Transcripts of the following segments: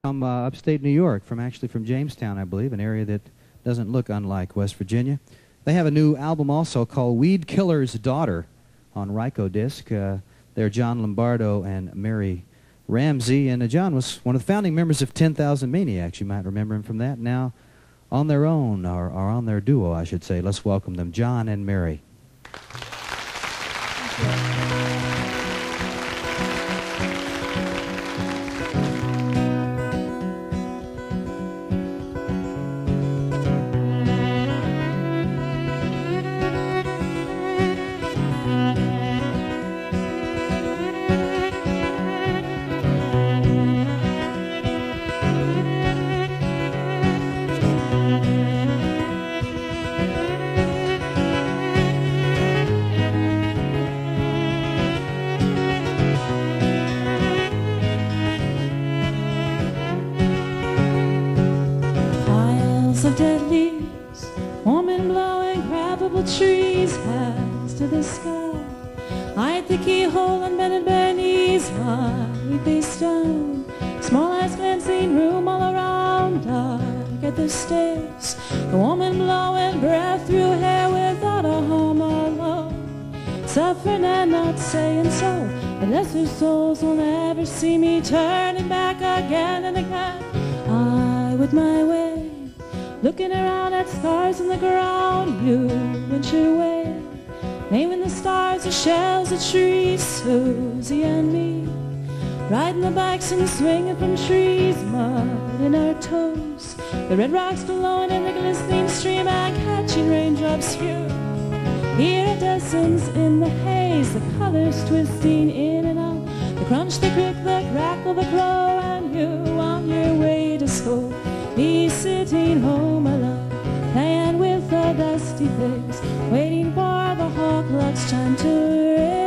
From upstate New York, actually from Jamestown, I believe, an area that doesn't look unlike West Virginia. They have a new album also called Weed Killer's Daughter on Ryko disc. They're John Lombardo and Mary Ramsey, and John was one of the founding members of 10,000 Maniacs. You might remember him from that. Now on their own, or on their duo, I should say. Let's welcome them, John and Mary. Of dead leaves, warm and blowing, grabbable trees, hands to the sky. I at the keyhole on bended bare knees, my face down. Small eyes glancing, room all around. Dark at the stairs, the warm and blowing breath through hair without a home alone. Suffering and not saying so, but lesser souls will never see me turning back again and again. I with my way, looking around at stars in the ground, you went your way, naming the stars, the shells, the trees, Susie and me, riding the bikes and swinging from trees, mud in our toes, the red rocks flowing in the glistening stream and catching raindrops through. Iridescence in the haze, the colors twisting in and out, the crunch, the creak, the crackle, the glow, and you on your way to school. Me sitting home alone, playing with the dusty things, waiting for the hall clock's chime to ring.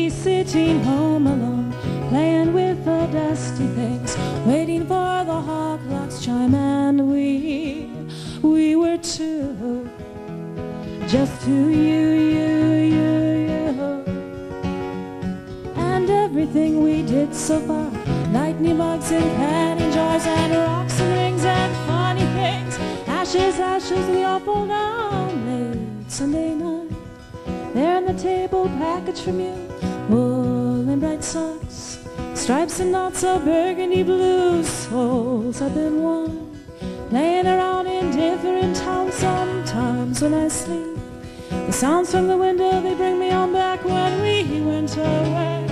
Sitting home alone, playing with the dusty things, waiting for the hall clock's chime, and we were two, just two, you, and everything we did so far, lightning bugs and candy jars and rocks and rings and funny things, ashes, we all fall down late Sunday night, there on the table, package from you, wool and bright socks, stripes and knots of burgundy blue, souls have been one, playing around in different towns. Sometimes when I sleep, the sounds from the window, they bring me on back when we went away,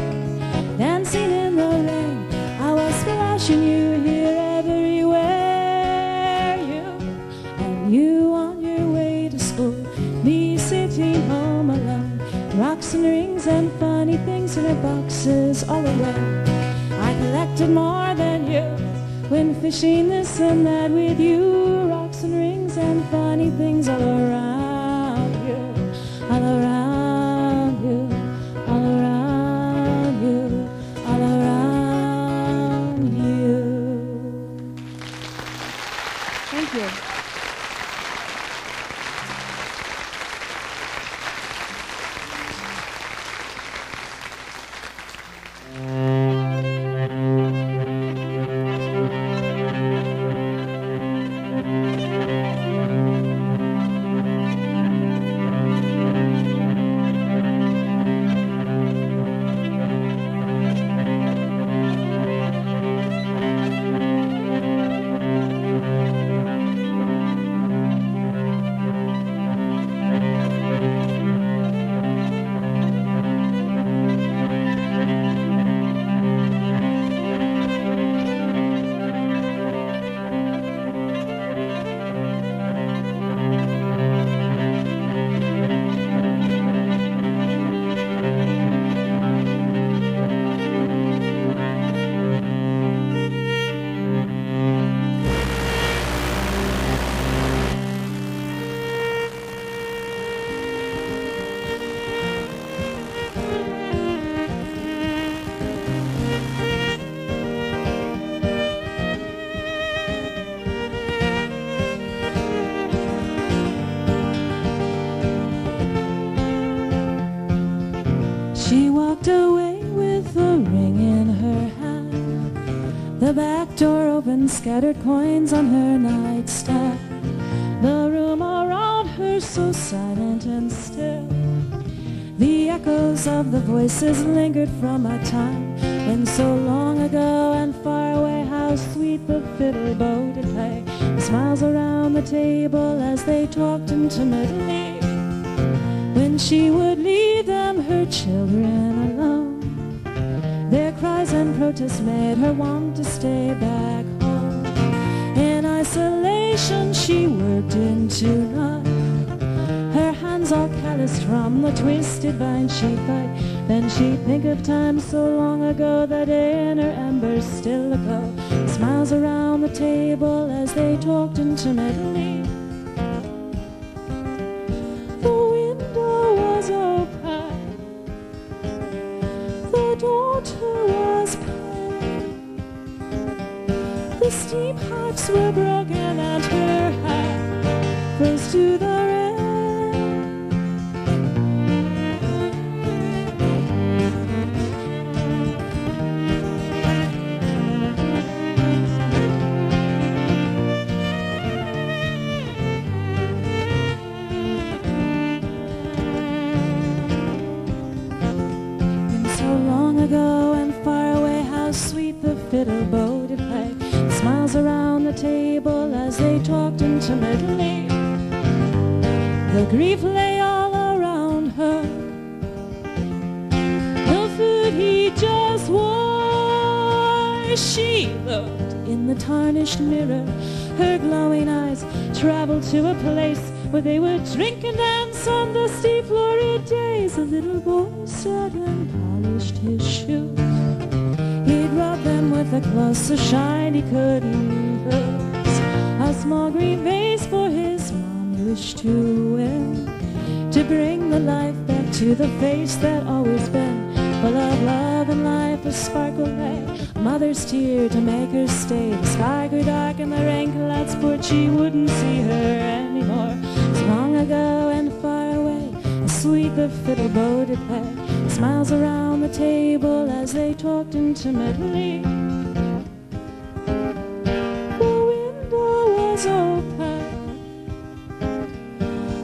dancing in the rain, I was splashing you here everywhere, you on your way to school, me sitting home alone, rocks and rings and funny things in her boxes all around. I collected more than you when fishing this and that with you, rocks and rings and funny things all around you, all around you, all around you, all around you. Thank you. walked away with a ring in her hand. The back door opened, scattered coins on her nightstand. The room around her so silent and still. The echoes of the voices lingered from a time when so long ago and far away, how sweet the fiddle bow did play. The smiles around the table as they talked intimately. When she would leave them, her children alone, their cries and protests made her want to stay back home. In isolation she worked into night, her hands all calloused from the twisted vine she'd bite. Then she'd think of times so long ago that in her embers still aglow. The smiles around the table as they talked intimately. The window was open, the daughter was pale. The steam pipes were broken and her hat froze to the rail. Ago and far away, how sweet the fiddle bow did play. Smiles around the table as they talked intimately. The grief lay all around her, the food he just wore. She looked in the tarnished mirror, her glowing eyes traveled to a place where they would drink and dance on dusty florid days. A little boy sat and polished his shoes. He'd rub them with a cloth so shine he couldn't lose. A small green vase for his mom he wished to wear, to bring the life back to the face that always been full of love and life, a sparkle ray, a mother's tear to make her stay. The sky grew dark and the rain clouds poured, she wouldn't see her anymore. So long ago and far away, how sweet the fiddle bow did play. Smiles around the table as they talked intimately. The window was open,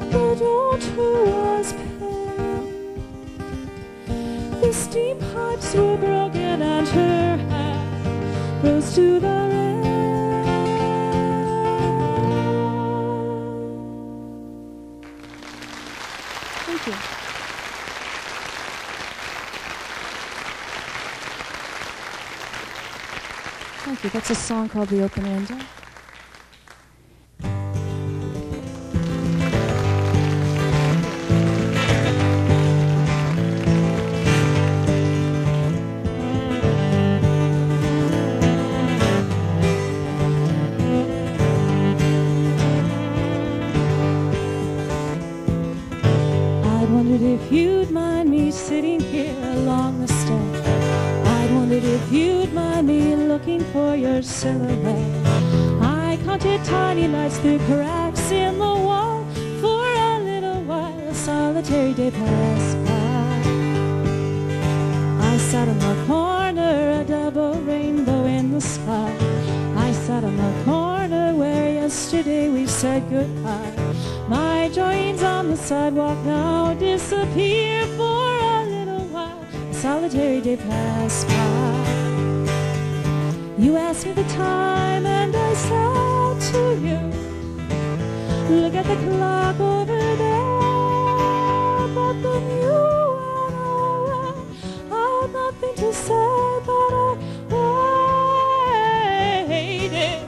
the daughter was pale. The steam pipes were broken and her hat rose to the rail. Thank you. Thank you. That's a song called The Open Window. If you'd mind me sitting here along the step, I'd wondered if you'd mind me looking for your silhouette. I counted tiny lights through cracks in the wall. For a little while a solitary day passed by. I sat in the corner, a double rainbow in the sky. I sat in the corner where yesterday we said goodbye. My joins on the sidewalk now disappear. For a little while a solitary day passed by. You asked me the time and I said to you, look at the clock over there. But then you went away. I had nothing to say, but I waited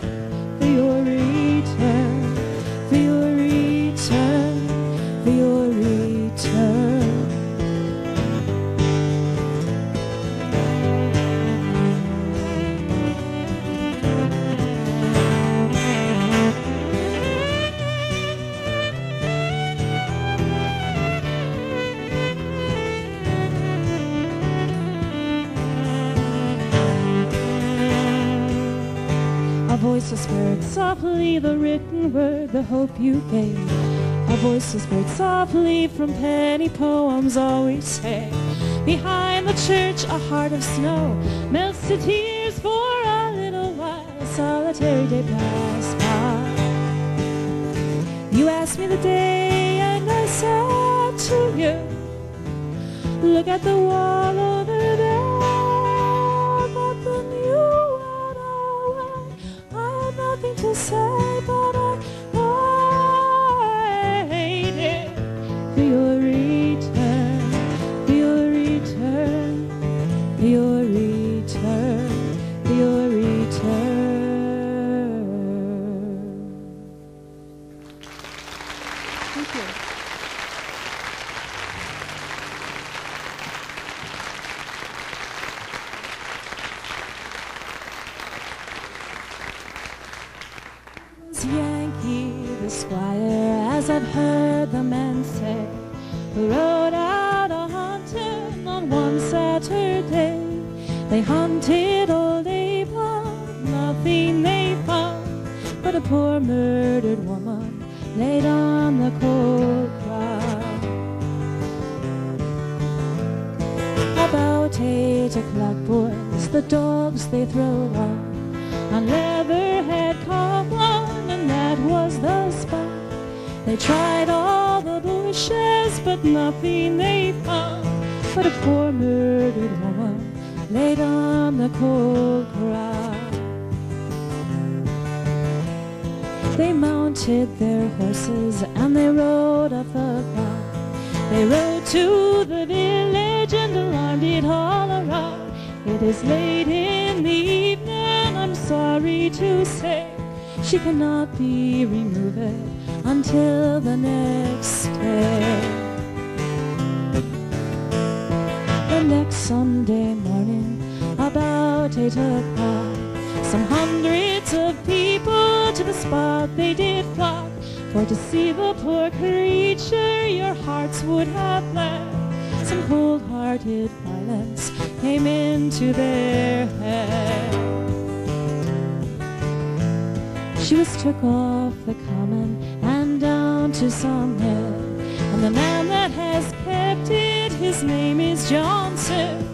for your return, for your return, for your return. A voice whispered softly the written word, the hope you gave. A A voice whispered softly from penny poems always say, behind the church a heart of snow melts to tears for a little while, a solitary day passed by. You asked me the day and I said to you, look at the wall over there. But then you went away. I had nothing to say, but I waited for your return, for your return, for your return, for your return. Thank you. Yankee the squire, as I've heard the men say, who rode out a-hunting on one Saturday. They hunted all day, but nothing they found but a poor murdered woman laid on the cold ground. About 8 o'clock, boys, the dogs they throwed on Leatherhead Common, and that was the spot. They tried all the bushes, but nothing they found but a poor murdered woman laid on the cold ground. They mounted their horses and they rode up the ground. They rode to the village and alarmed it all around. It is late in the evening, I'm sorry to say, she cannot be removed until the next day. The next Sunday morning, about 8 o'clock, some hundreds of people to the spot they did flock, for to see the poor creature your hearts would have bled. Some cold-hearted violence came into their head. She was took off the common and down to some hill, and the man that has kept it, his name is Johnson.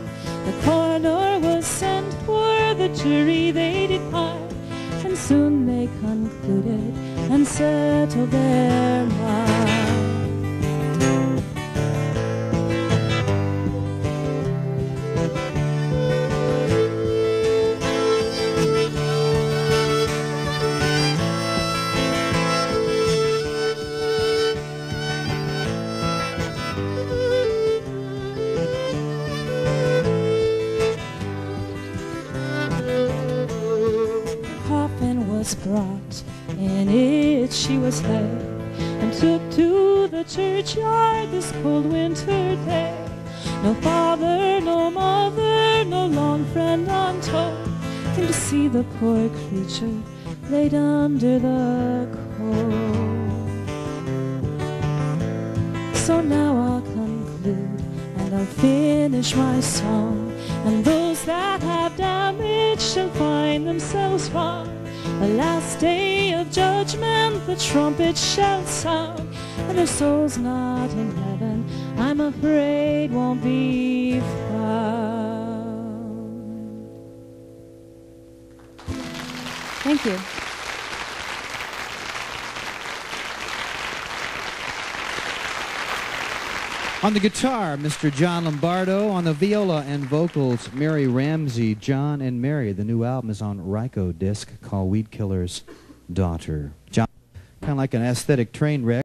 The coroner was sent for, the jury they did find, and soon they concluded and settled their mind. Brought in it she was laid, and took to the churchyard this cold winter day. No father, no mother, no long friend untold came to see the poor creature laid under the cold. So now I'll conclude and I'll finish my song, and those that have damage shall find themselves wrong. The last day of judgment the trumpet shall sound, and their souls not in heaven, I'm afraid, won't be found. Thank you. On the guitar, Mr. John Lombardo. On the viola and vocals, Mary Ramsey, John and Mary. The new album is on Ryko disc called Weed Killer's Daughter. John, kind of like an aesthetic train wreck.